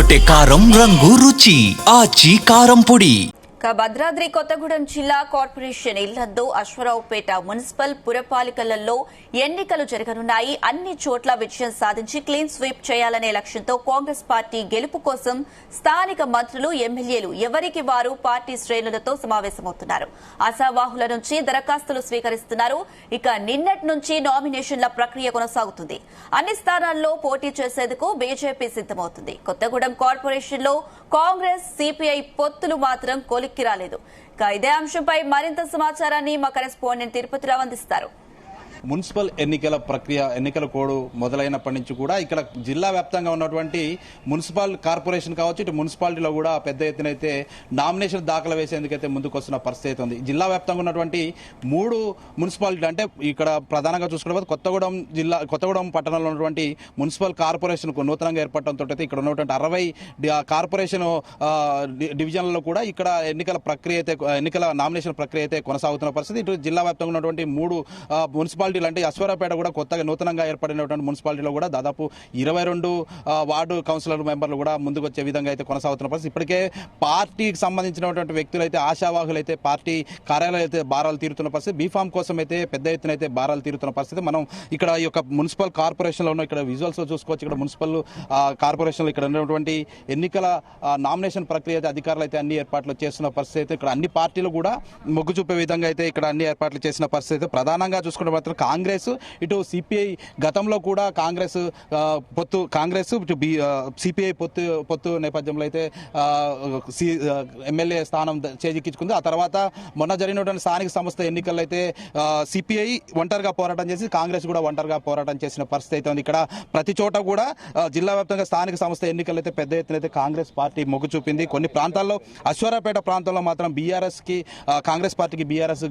అదరగొట్టే కారం రంగు రుచి ఆచి కారం పొడి. భద్రాద్రి కొత్తగూడెం జిల్లా కార్పొరేషన్ ఇల్లందు అశ్వరావుపేట మున్సిపల్ పురపాలికలలో ఎన్నికలు జరగనున్నాయి. అన్ని చోట్ల విజయం సాధించి క్లీన్ స్వీప్ చేయాలనే లక్ష్యంతో కాంగ్రెస్ పార్టీ గెలుపు కోసం స్థానిక మంత్రులు, ఎమ్మెల్యేలు ఎవరికి వారు పార్టీ శ్రేణులతో సమావేశమవుతున్నారు. ఆశావాహుల నుంచి దరఖాస్తులు స్వీకరిస్తున్నారు. ఇక నిన్నటి నుంచి నామినేషన్ల ప్రక్రియ కొనసాగుతుంది. అన్ని స్థానాల్లో పోటీ చేసేందుకు బీజేపీ సిద్దమవుతుంది. కొత్తగూడెం కార్పొరేషన్ లో కాంగ్రెస్, సిపిఐ పొత్తులు మాత్రం కొలిక్కి రాలేదు. ఇదే అంశంపై మరింత సమాచారాన్ని మా కరెస్పాండెంట్ తిరుపతిరావు అందిస్తారు. మున్సిపల్ ఎన్నికల ప్రక్రియ, ఎన్నికల కోడ్ మొదలైనప్పటి నుంచి కూడా ఇక్కడ జిల్లా వ్యాప్తంగా ఉన్నటువంటి మున్సిపల్ కార్పొరేషన్ కావచ్చు, ఇటు మున్సిపాలిటీలో కూడా పెద్ద ఎత్తున అయితే నామినేషన్ దాఖలు వేసేందుకైతే ముందుకొస్తున్న పరిస్థితి ఉంది. జిల్లా వ్యాప్తంగా ఉన్నటువంటి 3 మున్సిపాలిటీ, అంటే ఇక్కడ ప్రధానంగా చూసుకున్నప్పుడు కొత్తగూడెం పట్టణంలో ఉన్నటువంటి మున్సిపల్ కార్పొరేషన్ నూతనంగా ఏర్పడటంతో అయితే ఇక్కడ ఉన్నటువంటి 60 కార్పొరేషన్ డివిజన్లలో కూడా ఇక్కడ ఎన్నికల నామినేషన్ ప్రక్రియ అయితే కొనసాగుతున్న పరిస్థితి. ఇటు జిల్లా వ్యాప్తంగా ఉన్నటువంటి 3 మున్సిపాలిటీలు, అంటే అశ్వరావుపేట కూడా కొత్తగా నూతనంగా ఏర్పడినటువంటి మున్సిపాలిటీలో కూడా దాదాపు 22 వార్డు కౌన్సిలర్ మెంబర్లు కూడా ముందుకు వచ్చే విధంగా అయితే కొనసాగుతున్న పరిస్థితి. ఇప్పటికే పార్టీకి సంబంధించినటువంటి వ్యక్తులు అయితే, ఆశావాహులు అయితే పార్టీ కార్యాలయాలు అయితే భారాలు తీరుతున్న పరిస్థితి. బీఫామ్ కోసం అయితే పెద్ద ఎత్తున అయితే భారాలు తీరుతున్న పరిస్థితి. మనం ఇక్కడ ఈ యొక్క మున్సిపల్ కార్పొరేషన్ లో ఉన్న ఇక్కడ విజువల్స్ చూసుకోవచ్చు. ఇక్కడ మున్సిపల్ కార్పొరేషన్ లో ఇక్కడ ఉన్నటువంటి ఎన్నికల నామినేషన్ ప్రక్రియ అయితే అధికారులు అయితే అన్ని ఏర్పాట్లు చేస్తున్న పరిస్థితి అయితే ఇక్కడ అన్ని పార్టీలు కూడా మొగ్గు చూపే విధంగా అయితే ఇక్కడ అన్ని ఏర్పాట్లు చేసిన పరిస్థితి. ప్రధానంగా చూసుకుంటే మాత్రం కాంగ్రెస్, ఇటు సిపిఐ గతంలో కూడా కాంగ్రెస్ ఇటు సిపిఐ పొత్తు నేపథ్యంలో అయితే ఎమ్మెల్యే స్థానం చేజిక్కించుకుంది. ఆ తర్వాత మొన్న జరిగినటువంటి స్థానిక సంస్థ ఎన్నికల్లో అయితే సిపిఐ ఒంటరిగా పోరాటం చేసి కాంగ్రెస్ కూడా ఒంటరిగా పోరాటం చేసిన పరిస్థితి అయితే ఉంది. ఇక్కడ ప్రతి చోట కూడా జిల్లా వ్యాప్తంగా స్థానిక సంస్థ ఎన్నికల్లో అయితే పెద్ద ఎత్తున అయితే కాంగ్రెస్ పార్టీ మొగ్గు చూపింది. కొన్ని ప్రాంతాల్లో, అశ్వరావుపేట ప్రాంతంలో మాత్రం బీఆర్ఎస్ కి, కాంగ్రెస్ పార్టీకి బీఆర్ఎస్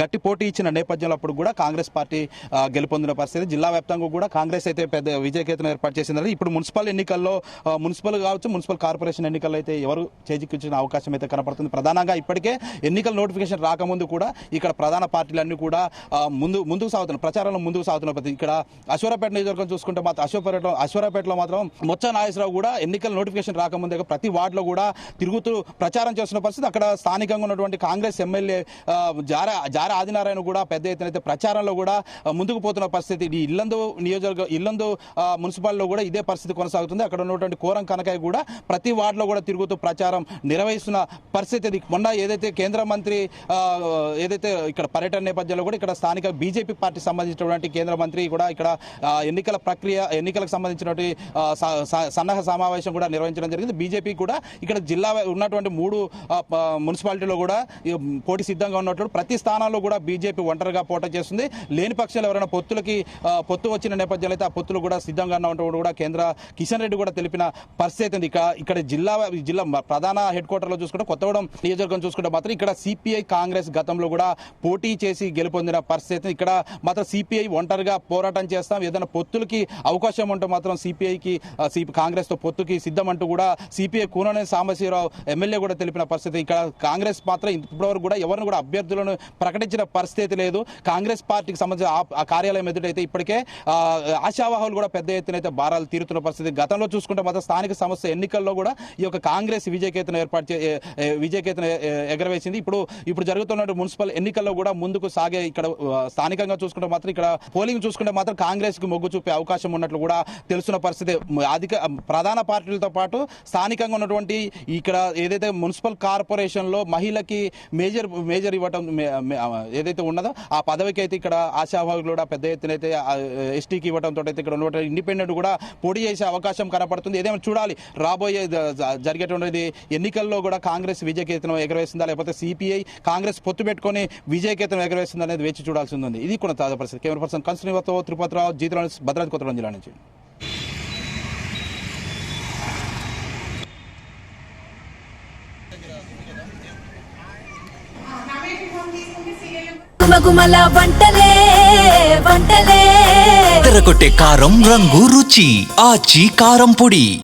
గట్టి పోటీ ఇచ్చిన నేపథ్యంలో అప్పుడు కూడా కాంగ్రెస్ పార్టీ గెలుపొందిన పరిస్థితి. జిల్లా వ్యాప్తంగా కూడా కాంగ్రెస్ అయితే పెద్ద విజయకేతనం ఏర్పాటు చేసింది. ఇప్పుడు మున్సిపల్ ఎన్నికల్లో, మున్సిపల్ కావచ్చు, మున్సిపల్ కార్పొరేషన్ ఎన్నికల్లో అయితే ఎవరు చేజిక్కించిన అవకాశం అయితే కనపడుతుంది. ప్రధానంగా ఇప్పటికే ఎన్నికల నోటిఫికేషన్ రాకముందు కూడా ఇక్కడ ప్రధాన పార్టీలన్నీ కూడా ముందుకు సాగుతున్న ప్రచారంలో ముందుకు సాగుతున్న పరిస్థితి. ఇక్కడ అశ్వరావుపేట నియోజకవర్గం చూసుకుంటే మాత్రం అశ్వరావుపేటలో మాత్రం మొత్తం నాగేశ్వరరావు కూడా ఎన్నికల నోటిఫికేషన్ రాకముందే ప్రతి వార్డులో కూడా తిరుగుతూ ప్రచారం చేస్తున్న పరిస్థితి. అక్కడ స్థానికంగా ఉన్నటువంటి కాంగ్రెస్ ఎమ్మెల్యే జార ఆదినారాయణ కూడా పెద్ద ఎత్తున అయితే ప్రచారంలో కూడా ముందుకు పోతున్న పరిస్థితి. ఈ ఇల్లందు మున్సిపాలిటీలో కూడా ఇదే పరిస్థితి కొనసాగుతుంది. అక్కడ ఉన్నటువంటి కోరం కనకాయ కూడా ప్రతి వార్డులో కూడా తిరుగుతూ ప్రచారం నిర్వహిస్తున్న పరిస్థితి. మొన్న ఏదైతే కేంద్ర మంత్రి ఏదైతే ఇక్కడ పర్యటన నేపథ్యంలో కూడా ఇక్కడ స్థానిక బీజేపీ పార్టీ సంబంధించినటువంటి కేంద్ర మంత్రి కూడా ఇక్కడ ఎన్నికలకు సంబంధించినటువంటి సన్నాహ సమావేశం కూడా నిర్వహించడం జరిగింది. బీజేపీ కూడా ఇక్కడ జిల్లా ఉన్నటువంటి 3 మున్సిపాలిటీలో కూడా పోటీ సిద్ధంగా ఉన్నట్లు ప్రతి స్థానాల్లో కూడా బీజేపీ ఒంటరిగా పోటీ చేస్తుంది. లేని పక్షాలు ఎవరైనా పొత్తు వచ్చిన నేపథ్యంలో అయితే ఆ పొత్తులు కూడా సిద్ధంగా ఉన్నట్టు కూడా కేంద్ర కిషన్ రెడ్డి కూడా తెలిపిన పరిస్థితి. ఇక్కడ జిల్లా ప్రధాన హెడ్ క్వార్టర్ లో చూసుకుంటే కొత్తగూడెం నియోజకవర్గం చూసుకుంటే మాత్రం ఇక్కడ సిపిఐ, కాంగ్రెస్ గతంలో కూడా పోటీ చేసి గెలుపొందిన పరిస్థితి. ఇక్కడ మాత్రం సిపిఐ ఒంటరిగా పోరాటం చేస్తాం, ఏదైనా పొత్తులకి అవకాశం ఉంటే మాత్రం కాంగ్రెస్ తో పొత్తుకి సిద్ధం అంటూ కూడా సిపిఐ కూననేని సాంబశివరావు ఎమ్మెల్యే కూడా తెలిపిన పరిస్థితి. ఇక్కడ కాంగ్రెస్ మాత్రం ఇప్పటివరకు కూడా ఎవరిని కూడా అభ్యర్థులను ప్రకటించిన పరిస్థితి లేదు. కాంగ్రెస్ పార్టీకి సంబంధించిన ఆ కార్యాలయం ఎదుటైతే ఇప్పటికే ఆశావాహులు కూడా పెద్ద ఎత్తున అయితే భారాలు తీరుతున్న పరిస్థితి. గతంలో చూసుకుంటే మాత్రం స్థానిక సంస్థ ఎన్నికల్లో కూడా ఈ యొక్క కాంగ్రెస్ విజయకేతనం ఎగరవేసింది. ఇప్పుడు జరుగుతున్న మున్సిపల్ ఎన్నికల్లో కూడా ముందుకు సాగే ఇక్కడ స్థానికంగా చూసుకుంటే మాత్రం ఇక్కడ పోలింగ్ చూసుకుంటే మాత్రం కాంగ్రెస్ కి మొగ్గు చూపే అవకాశం ఉన్నట్లు కూడా తెలుస్తున్న పరిస్థితి. ప్రధాన పార్టీలతో పాటు స్థానికంగా ఉన్నటువంటి ఇక్కడ ఏదైతే మున్సిపల్ కార్పొరేషన్ లో మహిళకి మేజర్ ఇవ్వటం ఏదైతే ఉన్నదో ఆ పదవికి అయితే ఇక్కడ ఆశావాహులు కూడా పెద్ద ఎత్తున అయితే ఎస్టీకి ఇవ్వడంతో అయితే ఇక్కడ ఉన్నటువంటి ఇండిపెండెంట్ కూడా పోటీ చేసే అవకాశం కనపడుతుంది. ఏదేమో చూడాలి, రాబోయే జరిగేటువంటి ఎన్నికల్లో కూడా కాంగ్రెస్ విజయకేతనం ఎగరవేస్తుందా, లేకపోతే సిపిఐ కాంగ్రెస్ పొత్తు పెట్టుకుని విజయకేతనం ఎగరవేస్తుందా అనేది వేచి చూడాల్సి ఉంది. ఇది కూడా తాజా పరిస్థితి. కెమెరా పర్సన్ కన్సర్నివతో తిరుపతిరావు, జీతరావు, భద్రాద్రి కొత్తగూడెం జిల్లా నుంచి. అదరగొట్టే కారం రంగు రుచి ఆచి కారం పొడి.